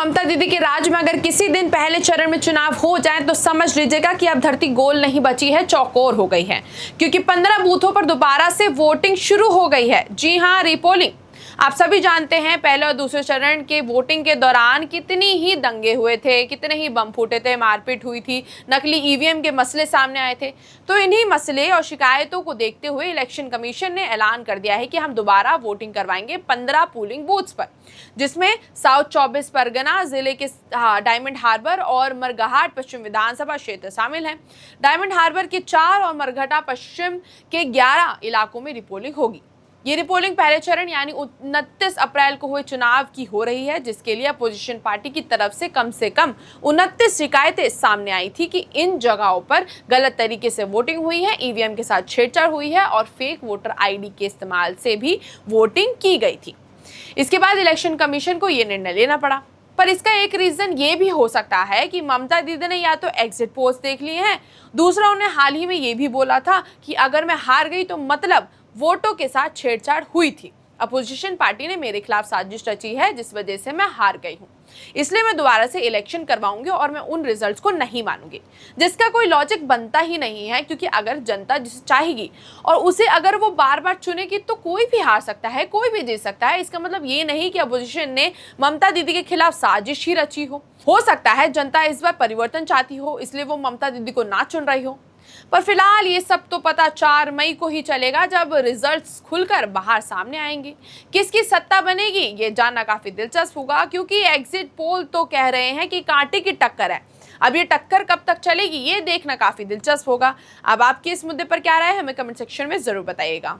ममता दीदी के राज में अगर किसी दिन पहले चरण में चुनाव हो जाए तो समझ लीजिएगा कि अब धरती गोल नहीं बची है, चौकोर हो गई है, क्योंकि 15 बूथों पर दोबारा से वोटिंग शुरू हो गई है। जी हां, रीपोलिंग। आप सभी जानते हैं पहले और दूसरे चरण के वोटिंग के दौरान कितनी ही दंगे हुए थे, कितने ही बम फूटे थे, मारपीट हुई थी, नकली ईवीएम के मसले सामने आए थे। तो इन्हीं मसले और शिकायतों को देखते हुए इलेक्शन कमीशन ने ऐलान कर दिया है कि हम दोबारा वोटिंग करवाएंगे 15 पोलिंग बूथ्स पर, जिसमें साउथ 24 परगना जिले के डायमंड हार्बर और मरघाट पश्चिम विधानसभा क्षेत्र शामिल हैं। डायमंड हार्बर के 4 और मरघटा पश्चिम के 11 इलाकों में रिपोलिंग होगी। ये रिपोलिंग पहले चरण यानी 29 अप्रैल को हुए चुनाव की हो रही है, जिसके लिए अपोजिशन पार्टी की तरफ से कम 29 शिकायतें सामने आई थी कि इन जगहों पर गलत तरीके से वोटिंग हुई है, ईवीएम के साथ छेड़छाड़ हुई है और फेक वोटर आईडी के इस्तेमाल से भी वोटिंग की गई थी। इसके बाद इलेक्शन कमीशन को यह निर्णय लेना पड़ा। पर इसका एक रीजन ये भी हो सकता है कि ममता दीदी ने या तो एग्जिट पोल्स देख लिए हैं, दूसरा उन्हें हाल ही में ये भी बोला था कि अगर मैं हार गई तो मतलब वोटों के साथ छेड़छाड़ हुई थी, अपोजिशन पार्टी ने मेरे खिलाफ साजिश रची है जिस वजह से मैं हार गई हूं, इसलिए मैं दोबारा से इलेक्शन करवाऊंगी और मैं उन रिजल्ट्स को नहीं मानूंगी। जिसका कोई लॉजिक बनता ही नहीं है, क्योंकि अगर जनता जिसे चाहेगी और उसे अगर वो बार बार चुनेगी तो कोई भी हार सकता है, कोई भी जीत सकता है। इसका मतलब ये नहीं कि अपोजिशन ने ममता दीदी के खिलाफ साजिश ही रची हो सकता है जनता इस बार परिवर्तन चाहती हो, इसलिए वो ममता दीदी को ना चुन रही हो। पर फिलहाल ये सब तो पता 4 मई को ही चलेगा, जब रिजल्ट्स खुलकर बाहर सामने आएंगे। किसकी सत्ता बनेगी ये जानना काफी दिलचस्प होगा, क्योंकि एग्जिट पोल तो कह रहे हैं कि कांटे की टक्कर है। अब ये टक्कर कब तक चलेगी ये देखना काफी दिलचस्प होगा। अब आपकी इस मुद्दे पर क्या राय है, हमें कमेंट सेक्शन में जरूर बताइएगा।